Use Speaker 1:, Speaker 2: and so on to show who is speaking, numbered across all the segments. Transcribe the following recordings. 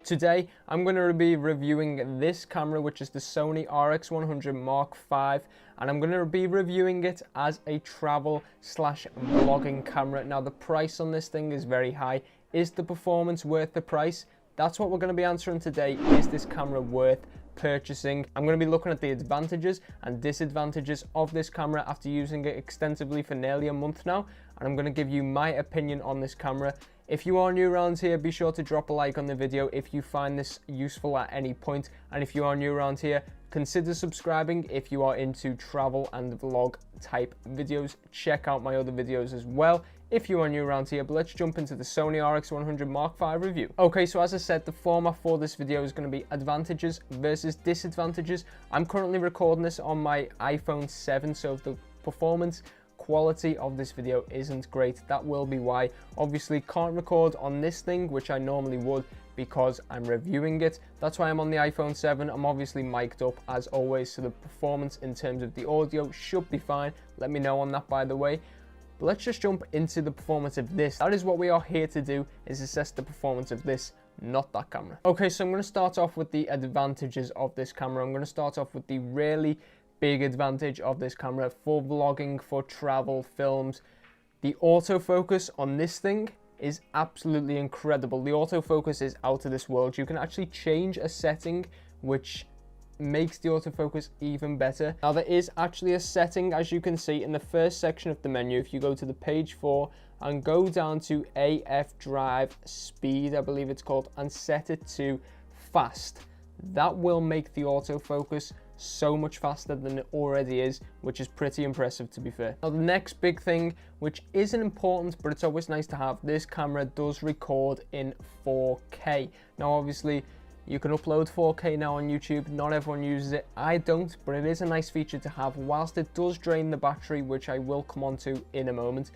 Speaker 1: Today, I'm going to be reviewing this camera, which is the Sony Rx100 Mark V, and I'm going to be reviewing it as a travel/vlogging camera. Now, the price on this thing is very high. Is the performance worth the price? That's what we're going to be answering today. Is this camera worth purchasing? I'm going to be looking at the advantages and disadvantages of this camera after using it extensively for nearly a month now, and I'm going to give you my opinion on this camera. If you are new around here, be sure to drop a like on the video if you find this useful at any point, and if you are new around here, consider subscribing if you are into travel and vlog type videos. Check out my other videos as well if you are new around here, but let's jump into the Sony Rx100 Mark V review. Okay, so as I said, the format for this video is going to be advantages versus disadvantages. I'm currently recording this on my iPhone 7, so if the performance quality of this video isn't great, that will be why. Obviously can't record on this thing, which I normally would, because I'm reviewing it. That's why I'm on the iPhone 7. I'm obviously mic'd up as always, so the performance in terms of the audio should be fine. Let me know on that, by the way. But let's just jump into the performance of this. That is what we are here to do, is assess the performance of this, not that camera. Okay, so I'm going to start off with the advantages of this camera. I'm going to start off with the really big advantage of this camera for vlogging, for travel, films. The autofocus on this thing is absolutely incredible. The autofocus is out of this world. You can actually change a setting which makes the autofocus even better. Now, there is actually a setting, as you can see in the first section of the menu. If you go to the page 4 and go down to AF drive speed, I believe it's called, and set it to fast, that will make the autofocus so much faster than it already is, which is pretty impressive, to be fair. Now, the next big thing, which isn't important but it's always nice to have, this camera does record in 4K. Now, obviously you can upload 4K now on YouTube. Not everyone uses it. I don't, but it is a nice feature to have. Whilst it does drain the battery, which I will come on to in a moment,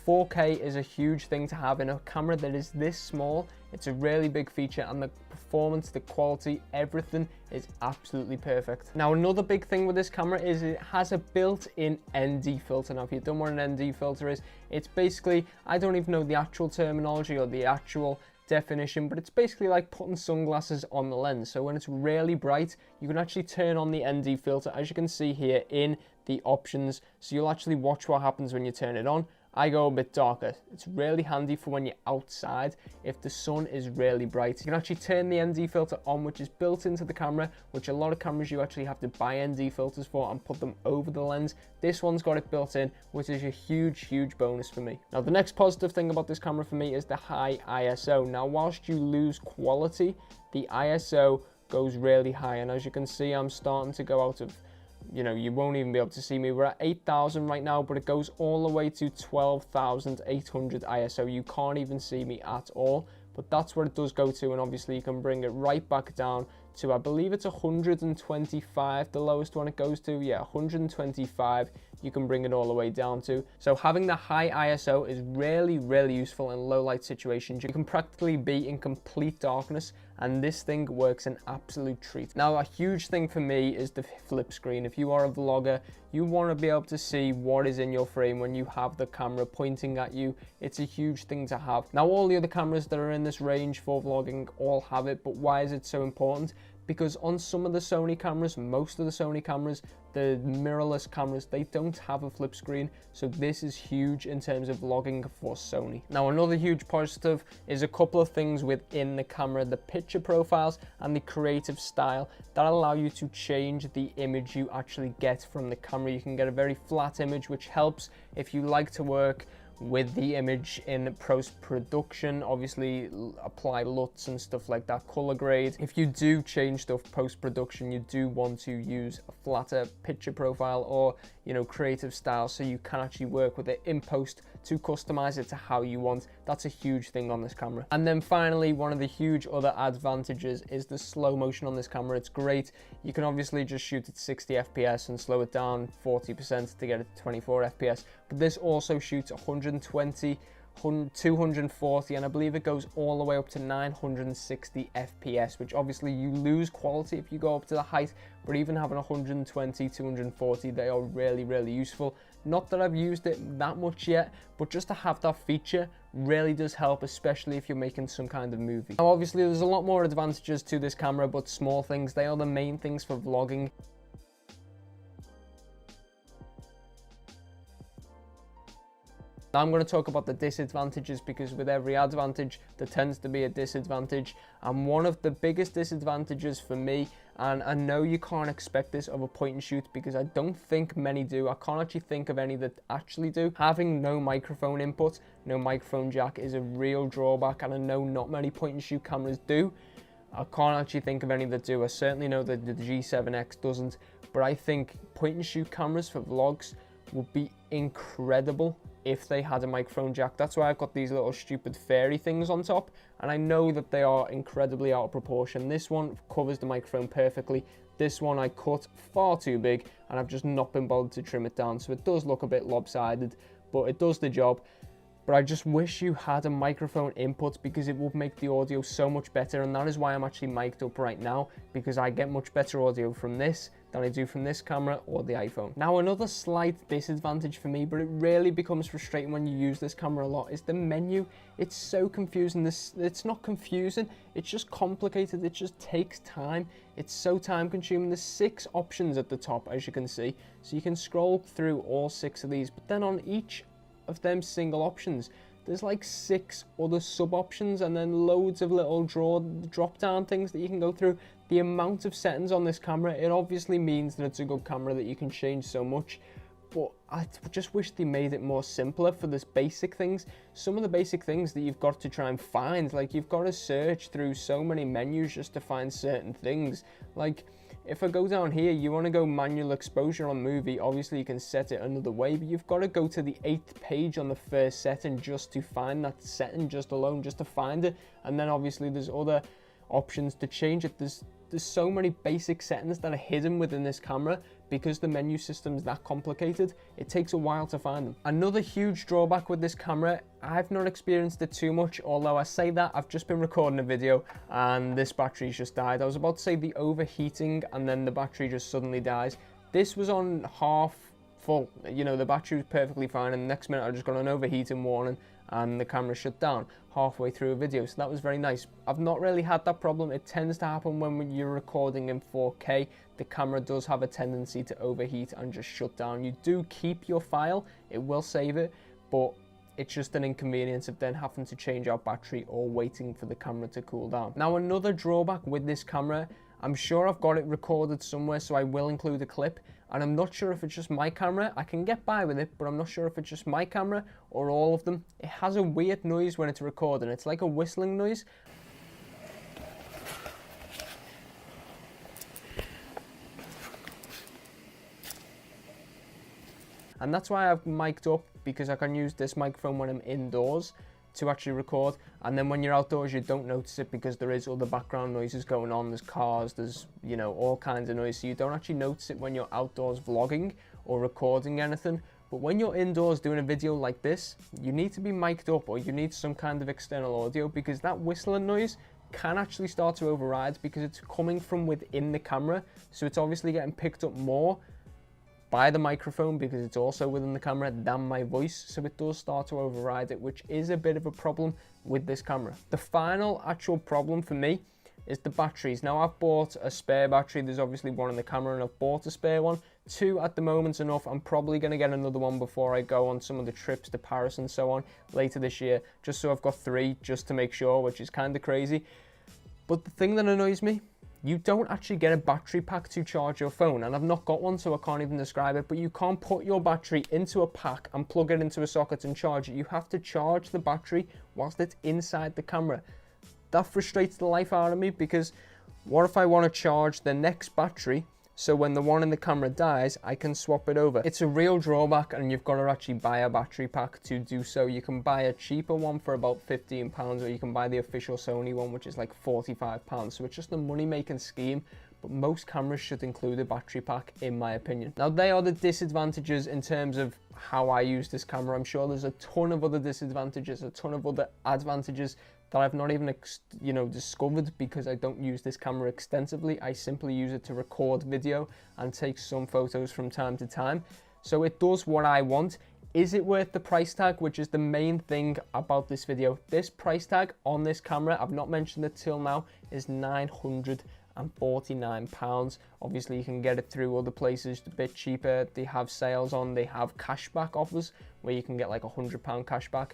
Speaker 1: 4K is a huge thing to have in a camera that is this small. It's a really big feature, and the performance, the quality, everything is absolutely perfect. Now, another big thing with this camera is it has a built-in ND filter. Now, if you don't know what an ND filter is, it's basically, I don't even know the actual terminology or the actual definition, but it's basically like putting sunglasses on the lens. So when it's really bright, you can actually turn on the ND filter, as you can see here in the options. So you'll actually watch what happens when you turn it on. I go a bit darker. It's really handy for when you're outside if the sun is really bright. You can actually turn the ND filter on, which is built into the camera, which a lot of cameras you actually have to buy ND filters for and put them over the lens. This one's got it built in, which is a huge bonus for me. Now, the next positive thing about this camera for me is the high ISO. Now, whilst you lose quality, the ISO goes really high, and as you can see, I'm starting to go out of, you won't even be able to see me. We're at 8,000 right now, but it goes all the way to 12,800 ISO. You can't even see me at all, but that's what it does go to, and obviously you can bring it right back down to, I believe it's 125, the lowest one it goes to. Yeah, 125 you can bring it all the way down to. So having the high ISO is really useful in low light situations. You can practically be in complete darkness, and this thing works an absolute treat. Now, a huge thing for me is the flip screen. If you are a vlogger, you want to be able to see what is in your frame when you have the camera pointing at you. It's a huge thing to have. Now, all the other cameras that are in this range for vlogging all have it, but why is it so important? Because on some of the Sony cameras, most of the Sony cameras, the mirrorless cameras, they don't have a flip screen. So this is huge in terms of vlogging for Sony. Now, another huge positive is a couple of things within the camera: the picture profiles and the creative style that allow you to change the image you actually get from the camera. You can get a very flat image, which helps if you like to work with the image in post-production. Obviously apply LUTs and stuff like that, color grade. If you do change stuff post-production, you do want to use a flatter picture profile or creative style, so you can actually work with it in post to customize it to how you want. That's a huge thing on this camera. And then finally, one of the huge other advantages is the slow motion on this camera. It's great. You can obviously just shoot at 60 FPS and slow it down 40% to get it to 24 FPS, but this also shoots 120, 240, and I believe it goes all the way up to 960 FPS, which obviously you lose quality if you go up to the height, but even having 120, 240, they are really useful. Not that I've used it that much yet, but just to have that feature really does help, especially if you're making some kind of movie. Now obviously there's a lot more advantages to this camera, but small things, they are the main things for vlogging. Now I'm going to talk about the disadvantages, because with every advantage there tends to be a disadvantage, and one of the biggest disadvantages for me, and I know you can't expect this of a point and shoot because I don't think many do, I can't actually think of any that actually do, having no microphone input, no microphone jack is a real drawback, and I know not many point and shoot cameras do. I can't actually think of any that do. I certainly know that the G7X doesn't, but I think point and shoot cameras for vlogs would be incredible if they had a microphone jack. That's why I've got these little stupid fairy things on top, and I know that they are incredibly out of proportion. This one covers the microphone perfectly. This one I cut far too big, and I've just not been bothered to trim it down, so it does look a bit lopsided, but it does the job. But I just wish you had a microphone input, because it would make the audio so much better, and that is why I'm actually mic'd up right now, because I get much better audio from this than I do from this camera or the iPhone. Now another slight disadvantage for me, but it really becomes frustrating when you use this camera a lot, is the menu. It's so confusing. It's not confusing, it's just complicated. It just takes time. It's so time consuming. There's 6 options at the top, as you can see, so you can scroll through all 6 of these, but then on each of them single options there's like 6 other sub options, and then loads of little drop down things that you can go through. The amount of settings on this camera, it obviously means that it's a good camera, that you can change so much, but I just wish they made it more simpler for this basic things. Some of the basic things that you've got to try and find, like you've got to search through so many menus just to find certain things. Like if I go down here, you want to go manual exposure on movie, obviously you can set it another way, but you've got to go to the 8th page on the first setting just to find that setting, just alone, just to find it. And then obviously there's other options to change it. There's so many basic settings that are hidden within this camera, because the menu system is that complicated. It takes a while to find them. Another huge drawback with this camera, I've not experienced it too much, although I say that, I've just been recording a video and this battery's just died. I was about to say the overheating and then the battery just suddenly dies. This was on half full, you know, the battery was perfectly fine, and the next minute I just got an overheating warning and the camera shut down halfway through a video, so that was very nice. I've not really had that problem. It tends to happen when you're recording in 4K. The camera does have a tendency to overheat and just shut down. You do keep your file, it will save it, but it's just an inconvenience of then having to change out battery or waiting for the camera to cool down. Now another drawback with this camera, I'm sure I've got it recorded somewhere, so I will include a clip, and I'm not sure if it's just my camera. I can get by with it, but I'm not sure if it's just my camera or all of them. It has a weird noise when it's recording. It's like a whistling noise. And that's why I've mic'd up, because I can use this microphone when I'm indoors to actually record, and then when you're outdoors you don't notice it because there is other background noises going on. There's cars, there's, you know, all kinds of noise, so you don't actually notice it when you're outdoors vlogging or recording anything. But when you're indoors doing a video like this, you need to be mic'd up, or you need some kind of external audio, because that whistling noise can actually start to override, because it's coming from within the camera, so it's obviously getting picked up more by the microphone because it's also within the camera than my voice, so it does start to override it, which is a bit of a problem with this camera. The final actual problem for me is the batteries. Now I've bought a spare battery, there's obviously one in the camera and I've bought a spare one. 2 at the moment's enough. I'm probably going to get another one before I go on some of the trips to Paris and so on later this year, just so I've got 3 just to make sure, which is kind of crazy. But the thing that annoys me, you don't actually get a battery pack to charge your phone, and I've not got one, so I can't even describe it, but you can't put your battery into a pack and plug it into a socket and charge it. You have to charge the battery whilst it's inside the camera. That frustrates the life out of me, because what if I want to charge the next battery so when the one in the camera dies, I can swap it over? It's a real drawback, and you've got to actually buy a battery pack to do so. You can buy a cheaper one for about £15, or you can buy the official Sony one, which is like £45. So it's just a money-making scheme, but most cameras should include a battery pack, in my opinion. Now, they are the disadvantages in terms of how I use this camera. I'm sure there's a ton of other disadvantages, a ton of other advantages that I've not even, discovered, because I don't use this camera extensively. I simply use it to record video and take some photos from time to time. So it does what I want. Is it worth the price tag, which is the main thing about this video? This price tag on this camera, I've not mentioned it till now, is £949. Obviously you can get it through other places a bit cheaper. They have sales on, they have cashback offers where you can get like £100 cashback.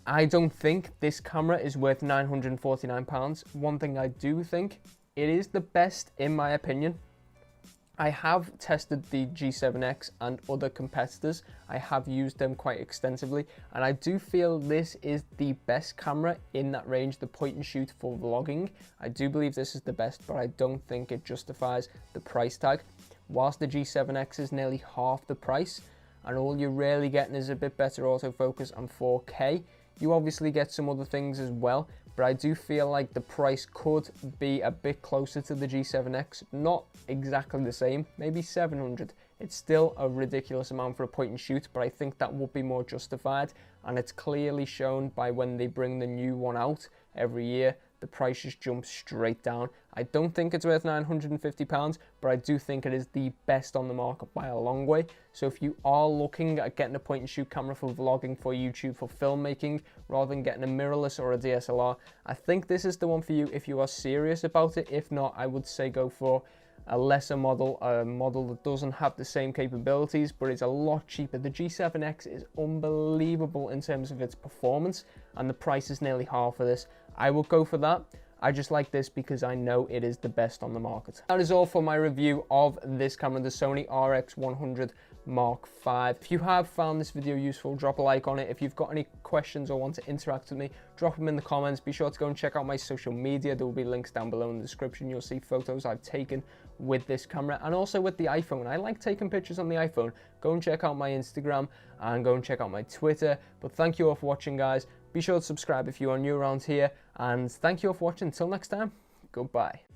Speaker 1: I don't think this camera is worth £949. One thing I do think, it is the best in my opinion. I have tested the G7X and other competitors. I have used them quite extensively, and I do feel this is the best camera in that range, the point and shoot for vlogging. I do believe this is the best, but I don't think it justifies the price tag. Whilst the G7X is nearly half the price, and all you're really getting is a bit better autofocus and 4K, you obviously get some other things as well, but I do feel like the price could be a bit closer to the G7X, not exactly the same, maybe 700. It's still a ridiculous amount for a point and shoot, but I think that would be more justified, and it's clearly shown by when they bring the new one out every year, the price just jumps straight down. I don't think it's worth £950, but I do think it is the best on the market by a long way. So if you are looking at getting a point and shoot camera for vlogging, for YouTube, for filmmaking, rather than getting a mirrorless or a DSLR, I think this is the one for you if you are serious about it. If not, I would say go for a lesser model, a model that doesn't have the same capabilities, but it's a lot cheaper. The G7X is unbelievable in terms of its performance, and the price is nearly half of this. I will go for that. I just like this because I know it is the best on the market. That is all for my review of this camera, the Sony Rx100 Mark V. If you have found this video useful, drop a like on it. If you've got any questions or want to interact with me, drop them in the comments. Be sure to go and check out my social media. There will be links down below in the description. You'll see photos I've taken with this camera and also with the iPhone. I like taking pictures on the iPhone. Go and check out my Instagram and go and check out my Twitter. But thank you all for watching, guys. Be sure to subscribe if you are new around here, and thank you all for watching. Until next time, goodbye.